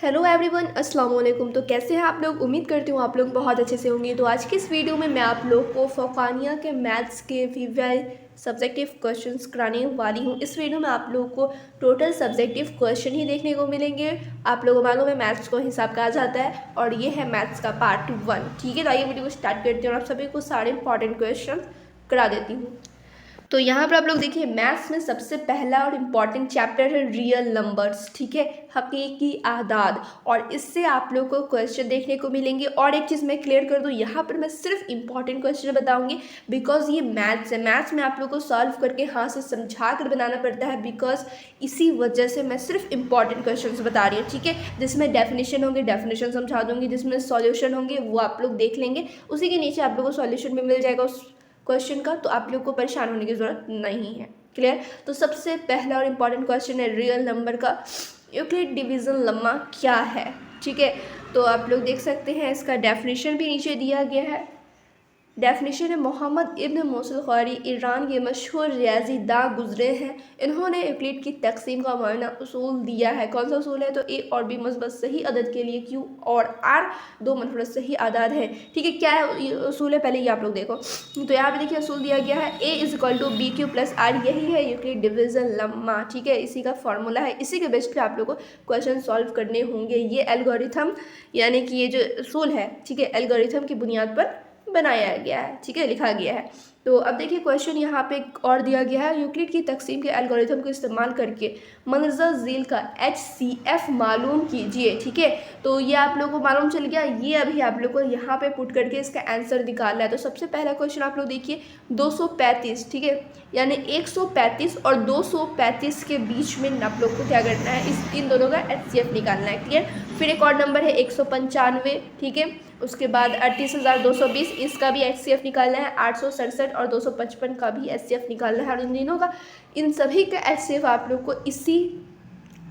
Hello everyone, अस्सलाम वालेकुम। तो कैसे हैं आप लोग? उम्मीद करती हूँ आप लोग बहुत अच्छे से होंगे। तो आज की इस वीडियो में मैं आप लोग को फ़ौक़ानिया के मैथ्स के वीवीआई सब्जेक्टिव क्वेश्चंस कराने वाली हूँ। इस वीडियो में आप लोगों को टोटल सब्जेक्टिव क्वेश्चन ही देखने को मिलेंगे। आप लोगों को मालूम है मैथ्स को हिसाब कहा जाता है और ये है मैथ्स का पार्ट 1। ठीक है, तो आइए वीडियो को स्टार्ट करते हैं और आप सभी को सारे इंपॉर्टेंट क्वेश्चन करा देती हूँ। तो यहाँ पर आप लोग देखिए, मैथ्स में सबसे पहला और इम्पॉर्टेंट चैप्टर है रियल नंबर्स। ठीक है, हकीकी आदाद। और इससे आप लोग को क्वेश्चन देखने को मिलेंगे। और एक चीज़ मैं क्लियर कर दूँ, यहाँ पर मैं सिर्फ इम्पॉर्टेंट क्वेश्चन बताऊंगी बिकॉज ये मैथ्स है। मैथ्स में आप लोग को सॉल्व करके हाथ से समझा कर बनाना पड़ता है, बिकॉज इसी वजह से मैं सिर्फ इंपॉर्टेंट क्वेश्चन बता रही हूँ। ठीक है, जिसमें डेफिनेशन होंगे डेफिनेशन समझा दूंगी, जिसमें सॉल्यूशन होंगे वो आप लोग देख लेंगे। उसी के नीचे आप लोग को सॉल्यूशन भी मिल जाएगा उस क्वेश्चन का, तो आप लोग को परेशान होने की ज़रूरत नहीं है। क्लियर? तो सबसे पहला और इम्पॉर्टेंट क्वेश्चन है रियल नंबर का, यूक्लिड डिवीज़न लेम्मा क्या है। ठीक है, तो आप लोग देख सकते हैं इसका डेफिनेशन भी नीचे दिया गया है। डेफिनेशन है, मोहम्मद इब्न मौसूल ख़ारी ईरान के मशहूर रियाजी दाँ गुजरे हैं। इन्होंने यूक्लिड की तकसीम का मायना उसूल दिया है। कौन सा उसूल है? तो ए और बी मस्बत सही अदद के लिए क्यू और आर दो मुनफरद सही आदाद हैं। ठीक है, क्या है ये उसूल है, पहले ये आप लोग देखो। तो यहाँ पे देखिए उसूल दिया गया है A is equal to B Q plus R, यही है यूक्लिड डिवीज़न लेम्मा। ठीक है, इसी का फॉर्मूला है। इसी के बेस पे आप लोग को क्वेश्चन सॉल्व करने होंगे। ये एल्गोरिथम यानी कि ये जो उसूल है, ठीक है, एल्गोरिथम की बुनियाद पर बनाया गया है। ठीक है, लिखा गया है। तो अब देखिए क्वेश्चन यहाँ पे और दिया गया है, यूक्लिड की तकसीम के एल्गोरिथम को इस्तेमाल करके मंजर झील का HCF मालूम कीजिए। ठीक है, तो ये आप लोगों को मालूम चल गया। ये अभी आप लोग को यहाँ पे पुट करके इसका आंसर निकालना है। तो सबसे पहला क्वेश्चन आप लोग देखिए 235। ठीक है, यानी 135 और 235 के बीच में आप लोग को क्या करना है, इन दोनों का HCF निकालना है। क्लियर? फिर एक और नंबर है 195। ठीक है, उसके बाद 38,220, इसका भी HCF निकालना है। 867 और 255 का भी HCF निकालना है। और इन तीनों का, इन सभी का HCF आप लोग को इसी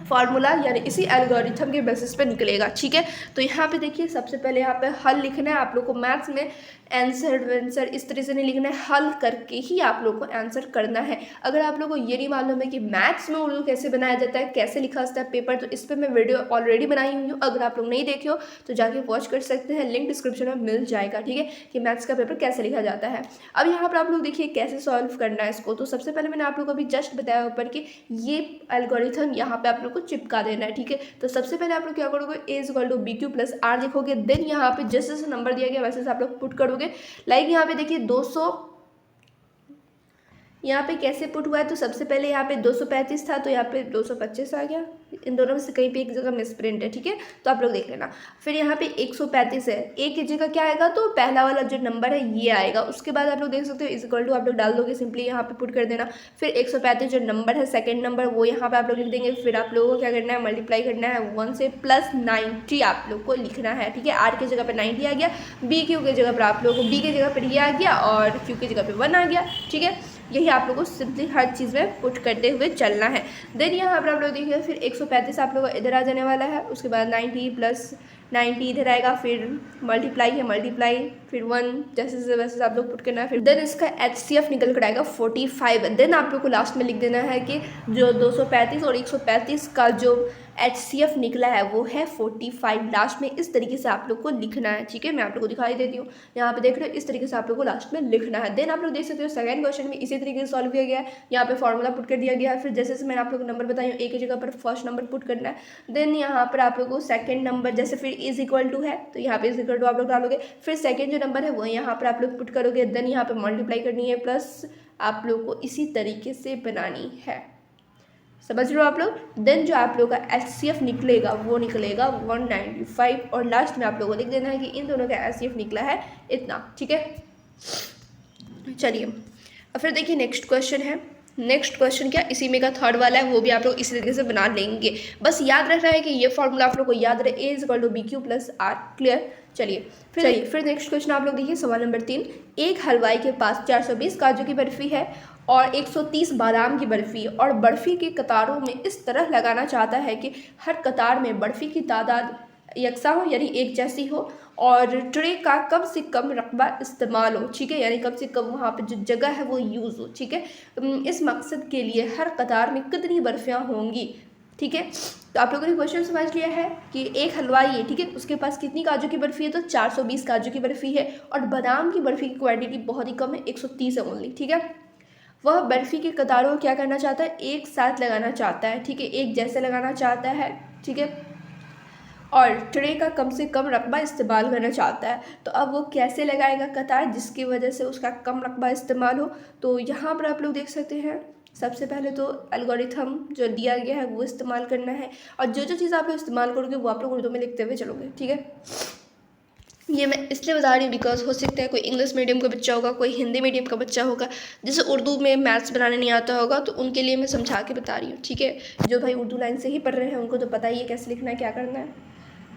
फार्मूला यानी इसी एल्गोरिथम के बेसिस पे निकलेगा। ठीक है, तो यहाँ पे देखिए सबसे पहले यहाँ पे हल लिखना है। आप लोग को मैथ्स में आंसर इस तरह से नहीं लिखना है, हल करके ही आप लोग को आंसर करना है। अगर आप लोग को ये नहीं मालूम है कि मैथ्स में उर्दू कैसे बनाया जाता है, कैसे लिखा जाता है पेपर, तो इस पर मैं वीडियो ऑलरेडी बनाई हुई हूँ। अगर आप लोग नहीं देखे हो तो जाके वॉच कर सकते हैं, लिंक डिस्क्रिप्शन में मिल जाएगा। ठीक है, कि मैथ्स का पेपर कैसे लिखा जाता है। अब यहाँ पर आप लोग देखिए कैसे सॉल्व करना है इसको। तो सबसे पहले मैंने आप लोग को अभी जस्ट बताया ऊपर कि ये एल्गोरिथम यहाँ पे आप लोग को चिपका देना है। ठीक है, तो सबसे पहले आप लोग क्या करोगे, A is equal to B Q plus R लिखोगे। देन यहाँ पे जैसे जैसे नंबर दिया गया वैसे आप लोग पुट करोगे। लाइक यहाँ पे देखिए 200, यहाँ पे कैसे पुट हुआ है, तो सबसे पहले यहाँ पे 235 था तो यहाँ पे 225 आ गया। इन दोनों में से कहीं पे एक जगह मिसप्रिंट है। ठीक है, तो आप लोग देख लेना। फिर यहाँ पे 135 है, एक की जगह क्या आएगा, तो पहला वाला जो नंबर है ये आएगा। उसके बाद आप लोग देख सकते हो इज इक्वल टू आप लोग डाल दोगे, सिंपली यहाँ पे पुट कर देना। फिर 135 जो नंबर है सेकेंड नंबर, वो यहाँ पे आप लोग लिख देंगे। फिर आप लोगों को क्या करना है, मल्टीप्लाई करना है 1 से प्लस 90 आप लोग को लिखना है। ठीक है, आर की जगह पर 90 आ गया, बी क्यू की जगह पर आप लोगों को बी की जगह पर ये आ गया और क्यू की जगह पर 1 आ गया। ठीक है, यही आप लोगों को सिंपली हर चीज़ में पुट करते हुए चलना है। देन यहाँ पर आप लोग देखिए फिर 135 आप लोगों को इधर आ जाने वाला है। उसके बाद 90 प्लस 90 इधर आएगा, फिर मल्टीप्लाई है मल्टीप्लाई, फिर 1 जैसे जैसे वैसे आप लोग पुट करना है। फिर देन इसका HCF निकल कर आएगा 45। देन आप लोग को लास्ट में लिख देना है कि जो 235 और 135 का जो HCF निकला है वो है 45। लास्ट में इस तरीके से आप लोग को लिखना है। ठीक है, मैं आप लोग को दिखाई देती हूँ, यहाँ पे देख रहे हो, इस तरीके से आप लोग को लास्ट में लिखना है। देन आप लोग देख सकते हो सेकंड क्वेश्चन में इसी तरीके से सॉल्व किया गया है। यहाँ पे फॉर्मूला पुट कर दिया गया है। फिर जैसे जैसे मैंने आप लोग को नंबर बताया, एक ही जगह पर फर्स्ट नंबर पुट करना है। देन यहाँ पर आप लोग को सेकंड नंबर, जैसे फिर इज इक्वल टू है तो यहाँ पे इज इक्वल टू आप लोग डालोगे। फिर सेकंड जो नंबर है वो यहाँ पर आप लोग पुट करोगे। देन यहाँ पे मल्टीप्लाई करनी है, प्लस आप लोग को इसी तरीके से बनानी है। समझ लो आप लोग। देन जो आप लोग का HCF निकलेगा वो निकलेगा 195 और लास्ट में आप लोगों को लिख देना है कि इन दोनों का HCF निकला है इतना। ठीक है, चलिए अब फिर देखिए नेक्स्ट क्वेश्चन है। नेक्स्ट क्वेश्चन क्या, इसी में का थर्ड वाला है, वो भी आप लोग इसी तरीके से बना लेंगे। बस याद रखना है कि ये फॉर्मूला आप लोग को याद रहे, A is equal to B Q plus R. Clear? चलिए फिर नेक्स्ट क्वेश्चन आप लोग देखिए सवाल नंबर 3। एक हलवाई के पास 420 काजू की बर्फ़ी है और 130 बादाम की बर्फ़ी, और बर्फ़ी की कतारों में इस तरह लगाना चाहता है कि हर कतार में बर्फ़ी की तादाद यकसा हो यानी एक जैसी हो और ट्रे का कम से कम रकबा इस्तेमाल हो। ठीक है, यानी कम से कम वहाँ पे जो जगह है वो यूज़ हो। ठीक है, इस मकसद के लिए हर कतार में कितनी बर्फ़ियाँ होंगी ठीक है। तो आप लोगों ने क्वेश्चन समझ लिया है कि एक हलवाई है, ठीक है, उसके पास कितनी काजू की बर्फ़ी है, तो 420 काजू की बर्फ़ी है, और बादाम की बर्फ़ी की क्वांटिटी बहुत ही कम है, 130 है ओनली, ठीक है। वह बर्फ़ी के कतारों को क्या करना चाहता है, एक साथ लगाना चाहता है, ठीक है, एक जैसे लगाना चाहता है, ठीक है, और ट्रे का कम से कम रकबा इस्तेमाल करना चाहता है। तो अब वो कैसे लगाएगा कतार जिसकी वजह से उसका कम रकबा इस्तेमाल हो। तो यहाँ पर आप लोग देख सकते हैं, सबसे पहले तो एल्गोरिथम जो दिया गया है वो इस्तेमाल करना है, और जो जो चीज़ आप लोग इस्तेमाल करोगे वो आप लोग उर्दू में लिखते हुए चलोगे, ठीक है। ये मैं इसलिए बता रही हूँ बिकॉज हो सकता है कोई इंग्लिश मीडियम का बच्चा होगा, कोई हिंदी मीडियम का बच्चा होगा जिसे उर्दू में मैथ्स बनाने नहीं आता होगा, तो उनके लिए मैं समझा के बता रही हूँ, ठीक है। जो भाई उर्दू लाइन से ही पढ़ रहे हैं उनको तो पता ही है कैसे लिखना है, क्या करना है।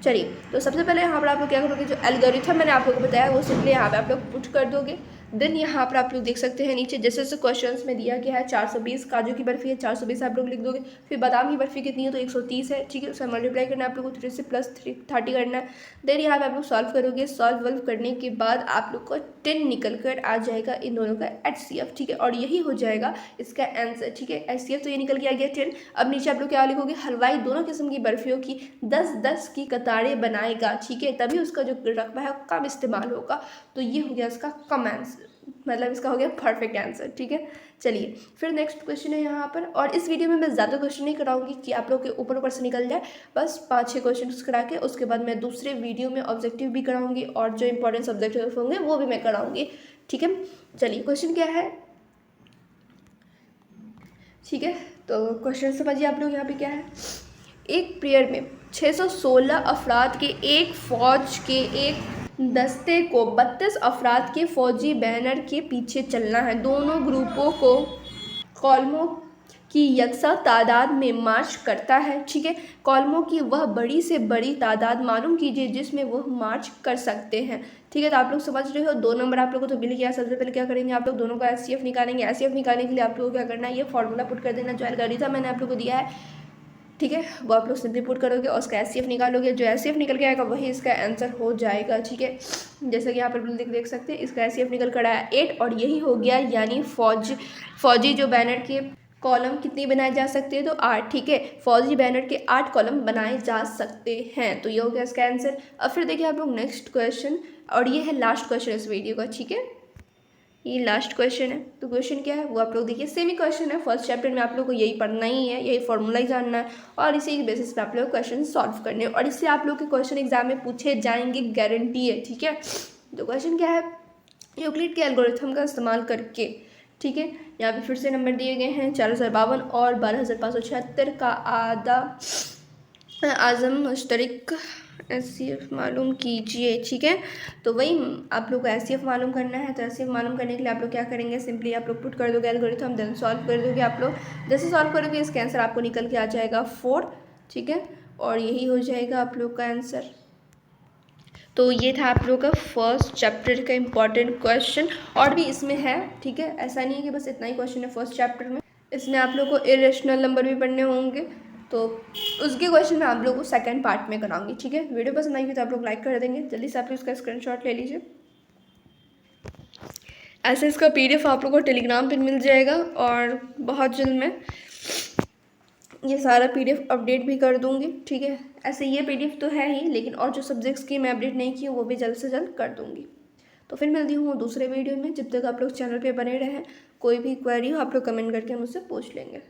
चलिए, तो सबसे पहले यहाँ पर आप लोग क्या करोगे, जो एल्गोरिथम मैंने आप लोगों को बताया वो सिंपली यहाँ पे आप लोग पुट कर दोगे। देन यहाँ पर आप लोग देख सकते हैं नीचे जैसे जैसे क्वेश्चंस में दिया गया है, 420 काजू की बर्फ़ी है, 420 आप लोग लिख दोगे। फिर बादाम की बर्फ़ी कितनी है, तो 130 है, ठीक है, उसका मल्टीप्लाई करना है आप लोग को, 3 से प्लस 30 करना है। देन यहाँ पे आप लोग सॉल्व करोगे, सॉल्व करने के बाद आप लोग को 10 निकल कर आ जाएगा इन दोनों का HCF, ठीक है, और यही हो जाएगा इसका आंसर, ठीक है। HCF तो ये निकल के आ गया 10। अब नीचे आप लोग क्या लिखोगे, हलवाई दोनों किस्म की बर्फ़ियों की 10-10 की कतारें बनाएगा, ठीक है, तभी उसका जो रकबा है कम इस्तेमाल होगा। तो ये हो गया इसका कम आंसर, मतलब इसका हो गया परफेक्ट आंसर, ठीक है। चलिए, फिर नेक्स्ट क्वेश्चन है यहाँ पर, और इस वीडियो में मैं ज़्यादा क्वेश्चन नहीं कराऊंगी कि आप लोग के ऊपर से निकल जाए, बस 5-6 क्वेश्चन करा के उसके बाद मैं दूसरे वीडियो में ऑब्जेक्टिव भी कराऊंगी और जो इंपॉर्टेंट सब्जेक्टिव होंगे वो भी मैं कराऊंगी, ठीक है। चलिए, क्वेश्चन क्या है, ठीक है, तो क्वेश्चन समझिए आप लोग। यहाँ पे क्या है, एक पीरियड में 616 अफराद के एक फ़ौज के एक दस्ते को 32 अफराद के फ़ौजी बैनर के पीछे चलना है। दोनों ग्रुपों को कॉलमों की यकसा तादाद में मार्च करता है, ठीक है। कॉलमों की वह बड़ी से बड़ी तादाद मालूम कीजिए जिसमें वह मार्च कर सकते हैं, ठीक है। तो आप लोग समझ रहे हो, 2 नंबर आप लोगों को तो मिल गया। सबसे पहले क्या करेंगे, आप लोग दोनों का HCF निकालेंगे। HCF निकालने के लिए आप लोगों को क्या करना है, ये फॉर्मूला पुट कर देना, जो एल्गोरिथम मैंने आप लोग को दिया है, ठीक है, वो आप लोग सिंपली पुट करोगे और उसका HCF निकालोगे। जो HCF निकल के आएगा वही इसका आंसर हो जाएगा, ठीक है। जैसे कि यहाँ पर देख सकते हैं, इसका HCF निकल कर आया 8, और यही हो गया, यानी फौजी जो बैनर के कॉलम कितनी बनाए जा सकते हैं, तो 8, ठीक है। फौजी बैनर के 8 कॉलम बनाए जा सकते हैं, तो ये हो गया इसका आंसर। अब फिर देखिए आप लोग नेक्स्ट क्वेश्चन, और ये है लास्ट क्वेश्चन इस वीडियो का, ठीक है, ये लास्ट क्वेश्चन है। तो क्वेश्चन क्या है वो आप लोग देखिए, सेम ही क्वेश्चन है, फर्स्ट चैप्टर में आप लोग को यही पढ़ना ही है, यही फॉर्मूला ही जानना है, और इसी के बेसिस पे आप लोग क्वेश्चन सॉल्व करने हैं, और इससे आप लोग के क्वेश्चन एग्जाम में पूछे जाएंगे, गारंटी है, ठीक है। तो क्वेश्चन क्या है, यूक्लिड के एल्गोरिथम का इस्तेमाल करके, ठीक है, यहाँ पे फिर से नंबर दिए गए हैं 4052 और 12576 का आधा आज़म मुश्तरक HCF मालूम कीजिए, ठीक है। तो वही आप लोग को HCF मालूम करना है। तो HCF मालूम करने के लिए आप लोग क्या करेंगे, सिंपली आप लोग पुट कर दोगे एल्गोरिथम, देन सॉल्व कर दोगे। आप लोग जैसे सॉल्व करोगे इसका आंसर आपको निकल के आ जाएगा 4, ठीक है, और यही हो जाएगा आप लोग का आंसर। तो ये था आप लोग का फर्स्ट चैप्टर का इम्पॉर्टेंट क्वेश्चन, और भी इसमें है, ठीक है, ऐसा नहीं है कि बस इतना ही क्वेश्चन है फर्स्ट चैप्टर में। इसमें आप लोग को इरेशनल नंबर भी पढ़ने होंगे, तो उसके क्वेश्चन मैं आप लोगों को सेकंड पार्ट में कराऊंगी, ठीक है। वीडियो पसंद आई तो आप लोग लाइक कर देंगे, जल्दी से आप लोग इसका स्क्रीनशॉट ले लीजिए। ऐसे इसका PDF आप लोग को टेलीग्राम पर मिल जाएगा, और बहुत जल्द मैं ये सारा PDF अपडेट भी कर दूंगी, ठीक है। ऐसे ये PDF तो है ही, लेकिन और जो सब्जेक्ट्स की मैं अपडेट नहीं की वो भी जल्द से जल्द कर दूंगी। तो फिर मिलती हूँ दूसरे वीडियो में, जब तक आप लोग चैनल पे बने रहें। कोई भी क्वेरी हो आप लोग कमेंट करके मुझसे पूछ लेंगे।